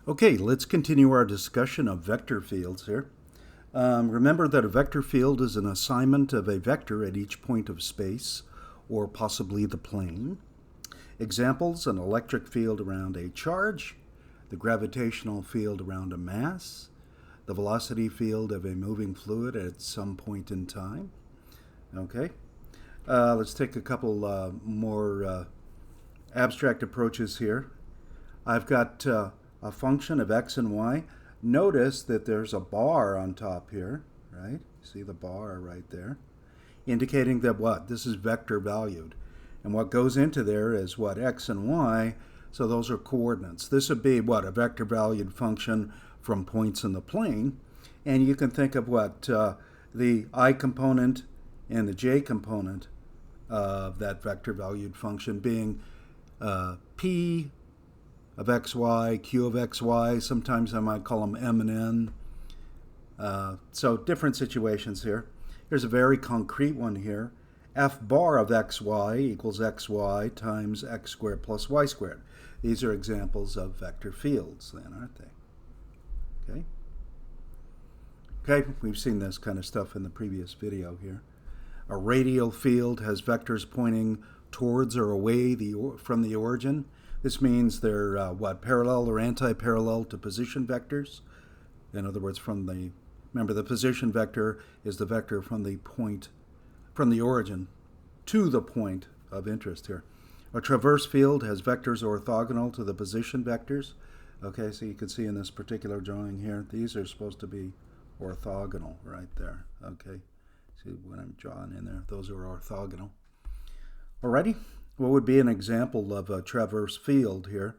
Okay, let's continue our discussion of vector fields here. Remember that a vector field is an assignment of a vector at each point of space, or possibly the plane. Examples: an electric field around a charge, the gravitational field around a mass, the velocity field of a moving fluid at some point in time. Okay, let's take a couple more abstract approaches here. I've got a function of x and y. Notice that there's a bar on top here, right? See the bar right there, indicating that what? This is vector valued. And what goes into there is what? X and y, so those are coordinates. This would be what? A vector valued function from points in the plane. And you can think of what? The I component and the j component of that vector valued function being p of xy, q of xy. Sometimes I might call them m and n. So different situations here. Here's a very concrete one here. F bar of xy equals xy times x squared plus y squared. These are examples of vector fields then, aren't they? Okay. Okay, we've seen this kind of stuff in the previous video here. A radial field has vectors pointing towards or away from the origin. This means they're parallel or anti-parallel to position vectors. In other words, remember the position vector is the vector from the point, from the origin to the point of interest here. A traverse field has vectors orthogonal to the position vectors. Okay, so you can see in this particular drawing here, these are supposed to be orthogonal right there. Okay, see what I'm drawing in there, those are orthogonal. Alrighty. What would be an example of a traverse field here?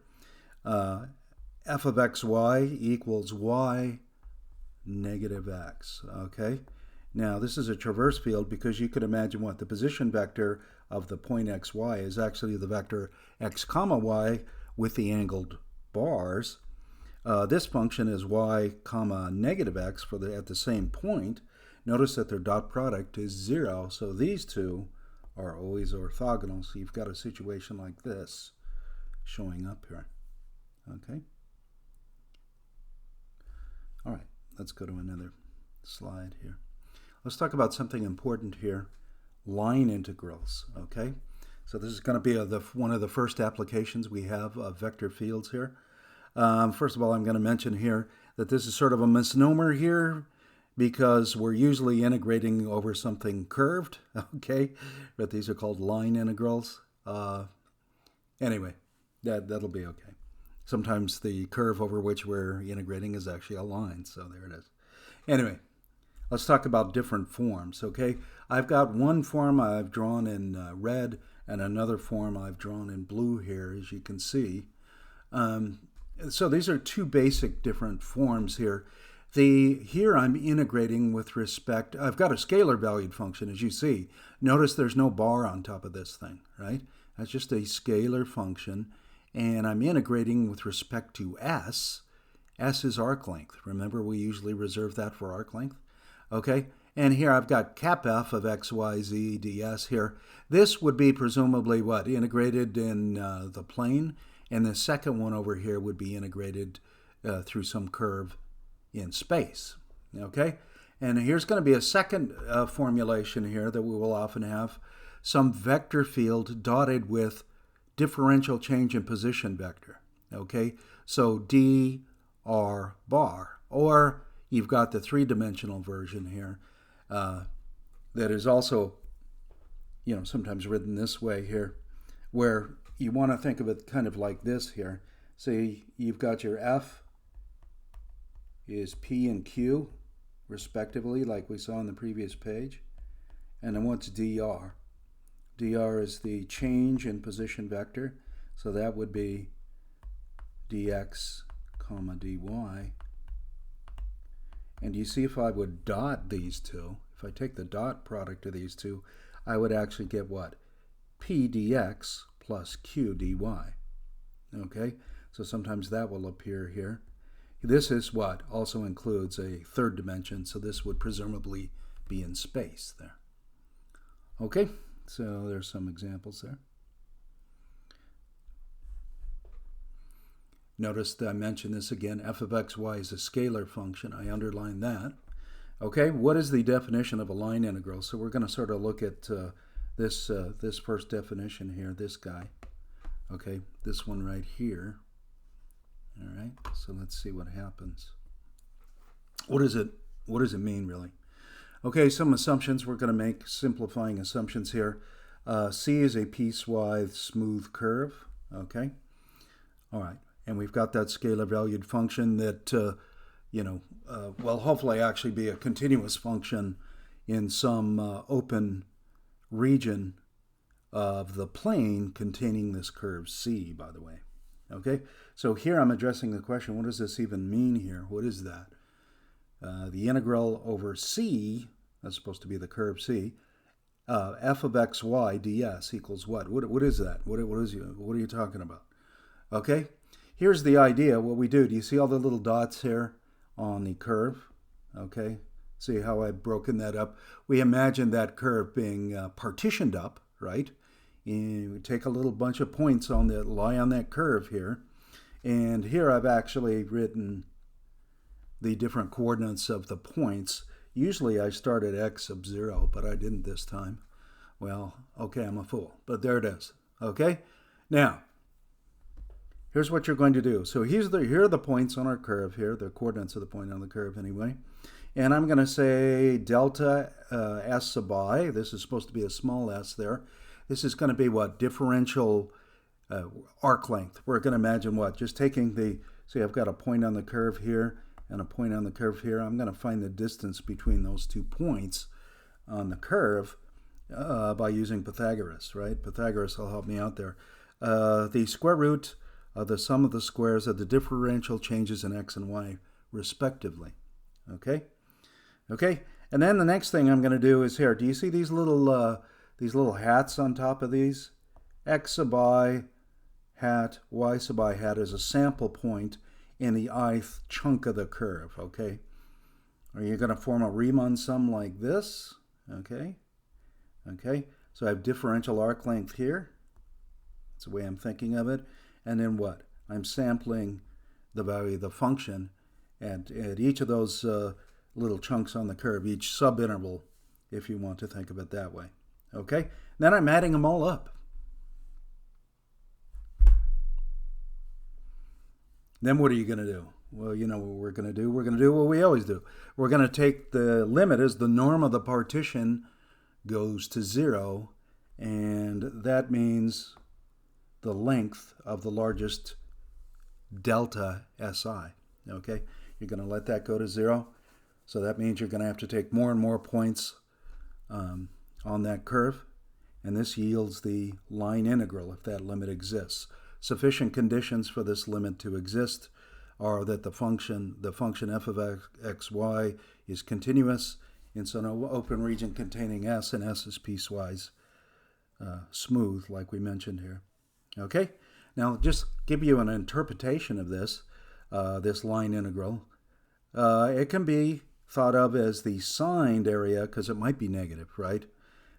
F of xy equals y negative x. Okay. Now this is a traverse field because you could imagine what the position vector of the point xy is actually the vector x comma y with the angled bars. This function is y comma negative x at the same point. Notice that their dot product is 0, so these two are always orthogonal. So you've got a situation like this showing up here. Okay. All right, let's go to another slide here. Let's talk about something important here, line integrals. Okay, so this is going to be one of the first applications we have of vector fields here. First of all, I'm going to mention here that this is sort of a misnomer here, because we're usually integrating over something curved, okay? But these are called line integrals. Anyway, that'll be okay. Sometimes the curve over which we're integrating is actually a line, so there it is. Anyway, let's talk about different forms, okay? I've got one form I've drawn in red and another form I've drawn in blue here, as you can see. So these are two basic different forms here. Here I'm integrating with respect, I've got a scalar valued function, as you see. Notice there's no bar on top of this thing, right? That's just a scalar function, and I'm integrating with respect to s. S is arc length. Remember, we usually reserve that for arc length. Okay, and here I've got cap f of x, y, z, ds here. This would be presumably what? Integrated in the plane, and the second one over here would be integrated through some curve in space. Okay, and here's going to be a second formulation here that we will often have, some vector field dotted with differential change in position vector. Okay, so d r bar, or you've got the three-dimensional version here that is also, sometimes written this way here, where you want to think of it kind of like this here. See, you've got your f is P and Q, respectively, like we saw on the previous page. And then what's dr? Dr is the change in position vector, so that would be dx comma dy. And you see, if I would dot these two, if I take the dot product of these two, I would actually get what? P dx plus Q dy. Okay, so sometimes that will appear here. This is what also includes a third dimension, so this would presumably be in space there. Okay, so there's some examples there. Notice that I mentioned this again. F of xy is a scalar function. I underline that. Okay, what is the definition of a line integral? So we're going to sort of look at this first definition here, this guy. Okay, this one right here. All right, so let's see what happens. What does it mean, really? Okay, some assumptions we're going to make, simplifying assumptions here. C is a piecewise smooth curve. Okay, all right, and we've got that scalar valued function that will hopefully actually be a continuous function in some open region of the plane containing this curve C, by the way. Okay, so here I'm addressing the question, what does this even mean here? What is that? The integral over C, that's supposed to be the curve C, f of xy ds equals what? What is that? What are you talking about? Okay, here's the idea. What we do you see all the little dots here on the curve? Okay, see how I've broken that up? We imagine that curve being partitioned up, right? And we take a little bunch of points that lie on that curve here. And here I've actually written the different coordinates of the points. Usually I start at x sub 0, but I didn't this time. Well, okay, I'm a fool, but there it is. Okay, now here's what you're going to do. So here are the points on our curve here, the coordinates of the point on the curve anyway. And I'm going to say delta s sub I. This is supposed to be a small s there. This is going to be what? Differential arc length. We're going to imagine what? Just taking see I've got a point on the curve here and a point on the curve here. I'm going to find the distance between those 2 points on the curve by using Pythagoras, right? Pythagoras will help me out there. The square root of the sum of the squares of the differential changes in x and y respectively. Okay? Okay, and then the next thing I'm going to do is here. Do you see these little hats on top of these? X sub I hat, Y sub I hat is a sample point in the ith chunk of the curve, okay? Are you going to form a Riemann sum like this? Okay, okay. So I have differential arc length here. That's the way I'm thinking of it. And then what? I'm sampling the value of the function at each of those little chunks on the curve, each subinterval, if you want to think of it that way. Okay? Then I'm adding them all up. Then what are you going to do? Well, you know what we're going to do. We're going to do what we always do. We're going to take the limit as the norm of the partition goes to 0, and that means the length of the largest delta SI. Okay? You're going to let that go to 0. So that means you're going to have to take more and more points on that curve, and this yields the line integral if that limit exists. Sufficient conditions for this limit to exist are that the function f of xy is continuous in some open region containing s, and s is piecewise smooth, like we mentioned here. Okay? Now, just give you an interpretation of this line integral. It can be thought of as the signed area, because it might be negative, right?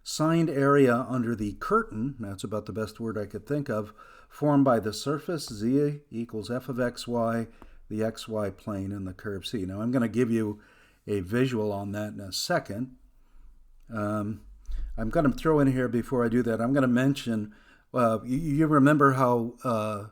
Signed area under the curtain, that's about the best word I could think of, formed by the surface z equals f of xy, the xy plane, and the curve c. Now I'm going to give you a visual on that in a second. I'm going to throw in here before I do that, I'm going to mention, you remember how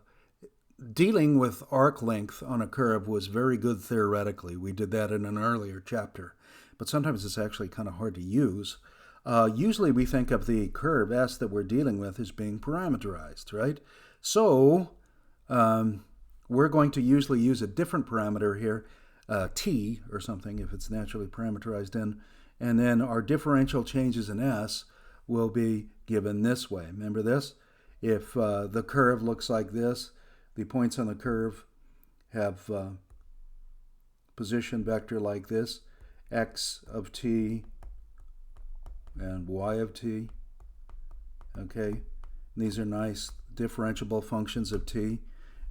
dealing with arc length on a curve was very good theoretically. We did that in an earlier chapter, but sometimes it's actually kind of hard to use. Usually we think of the curve S that we're dealing with as being parameterized, right? So we're going to usually use a different parameter here, t or something, if it's naturally parameterized in, and then our differential changes in S will be given this way. Remember this? If the curve looks like this, the points on the curve have position vector like this, x of t and y of t. Okay, and these are nice differentiable functions of t.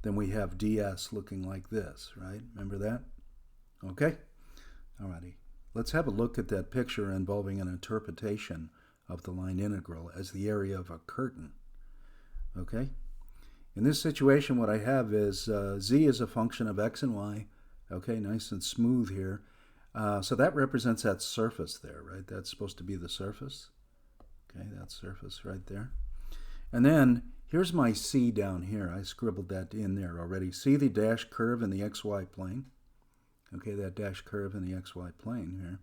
Then we have ds looking like this, right? Remember that? Okay, alrighty. Let's have a look at that picture involving an interpretation of the line integral as the area of a curtain. Okay, In this situation, what I have is z is a function of x and y. Okay, nice and smooth here. So that represents that surface there, right? That's supposed to be the surface. Okay, that surface right there. And then here's my c down here. I scribbled that in there already. See the dash curve in the xy plane? Okay, that dash curve in the xy plane here.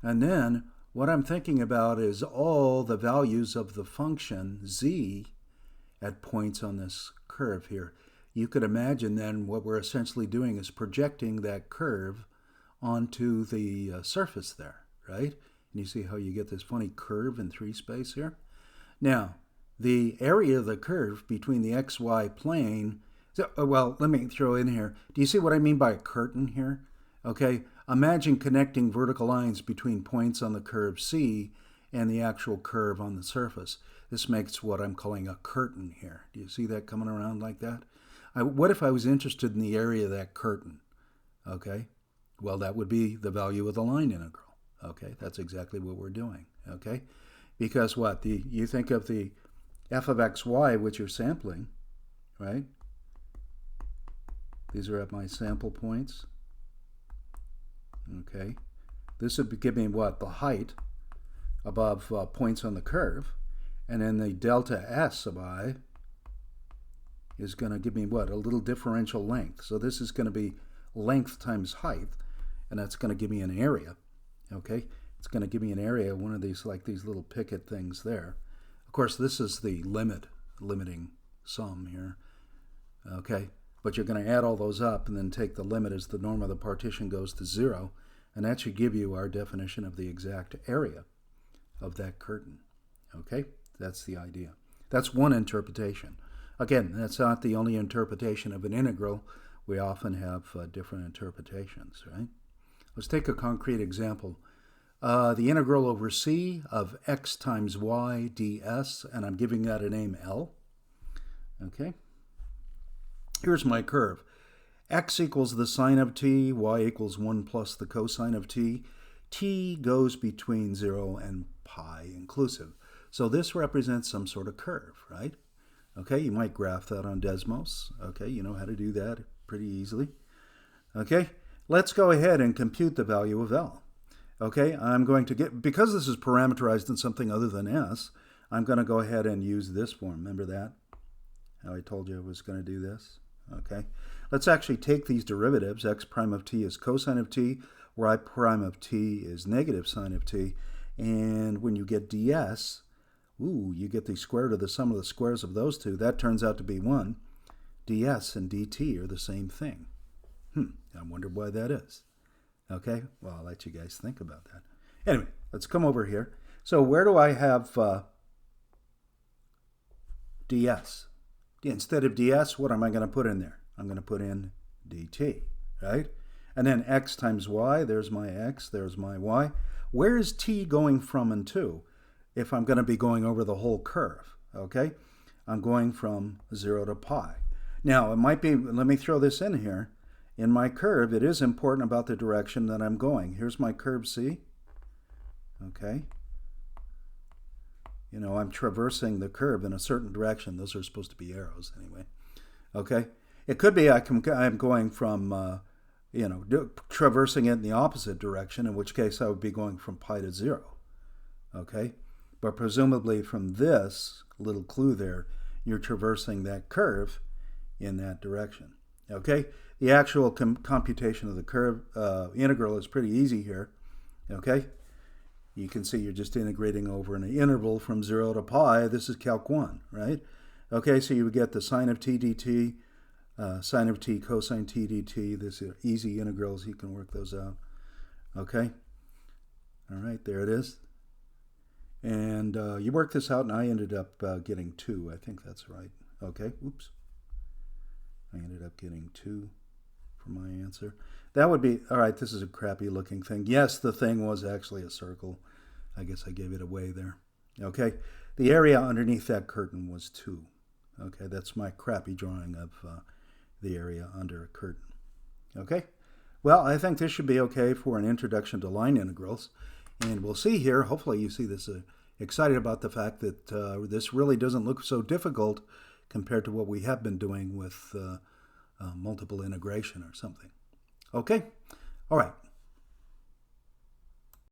And then what I'm thinking about is all the values of the function z at points on this curve here. You could imagine then what we're essentially doing is projecting that curve onto the surface there, right? And you see how you get this funny curve in 3 space here? Now, the area of the curve between the xy plane, well, let me throw in here. Do you see what I mean by a curtain here? Okay, imagine connecting vertical lines between points on the curve C and the actual curve on the surface. This makes what I'm calling a curtain here. Do you see that coming around like that? What if I was interested in the area of that curtain? Okay, well, that would be the value of the line integral. Okay, that's exactly what we're doing. Okay, because what? You think of the f of xy, which you're sampling, right? These are at my sample points. Okay, this would give me what? The height above points on the curve, and then the delta s of I is going to give me what? A little differential length. So this is going to be length times height, and that's going to give me an area. Okay, it's going to give me an area, one of these, like these little picket things there. Of course, this is the limiting sum here. Okay, but you're going to add all those up and then take the limit as the norm of the partition goes to 0, and that should give you our definition of the exact area of that curtain. Okay, that's the idea. That's one interpretation. Again, that's not the only interpretation of an integral. We often have different interpretations, right? Let's take a concrete example. The integral over c of x times y ds, and I'm giving that a name L. Okay? Here's my curve. X equals the sine of t, y equals 1 plus the cosine of t. T goes between 0 and pi inclusive. So this represents some sort of curve, right? Okay, you might graph that on Desmos. Okay, you know how to do that pretty easily. Okay, let's go ahead and compute the value of L. Okay, I'm going to get, because this is parameterized in something other than S, I'm going to go ahead and use this form. Remember that? How I told you I was going to do this? Okay, let's actually take these derivatives. X prime of t is cosine of t, y prime of t is negative sine of t. And when you get ds, you get the square root of the sum of the squares of those two. That turns out to be 1. ds and dt are the same thing. I wonder why that is. Okay, well, I'll let you guys think about that. Anyway, let's come over here. So where do I have ds? Instead of ds, what am I going to put in there? I'm going to put in dt, right? And then x times y, there's my x, there's my y. Where is t going from and to if I'm going to be going over the whole curve? Okay, I'm going from 0 to pi. Now, it might be, let me throw this in here. In my curve, it is important about the direction that I'm going. Here's my curve C. Okay. You know, I'm traversing the curve in a certain direction. Those are supposed to be arrows anyway. Okay. It could be I'm going from, traversing it in the opposite direction, in which case I would be going from pi to 0. Okay. But presumably from this little clue there, you're traversing that curve in that direction. Okay. The actual computation of the curve integral is pretty easy here. Okay. You can see you're just integrating over an interval from 0 to pi. This is calc 1, right? Okay, so you would get the sine of t dt, sine of t cosine t dt. This are easy integrals. You can work those out. Okay. All right, there it is. And you work this out, and I ended up getting 2. I think that's right. Okay, oops. I ended up getting 2 for my answer. That would be, all right, this is a crappy looking thing. Yes, the thing was actually a circle. I guess I gave it away there. Okay, the area underneath that curtain was 2. Okay, that's my crappy drawing of the area under a curtain. Okay, well, I think this should be okay for an introduction to line integrals. And we'll see here, hopefully you see this excited about the fact that this really doesn't look so difficult compared to what we have been doing with multiple integration or something. Okay, all right.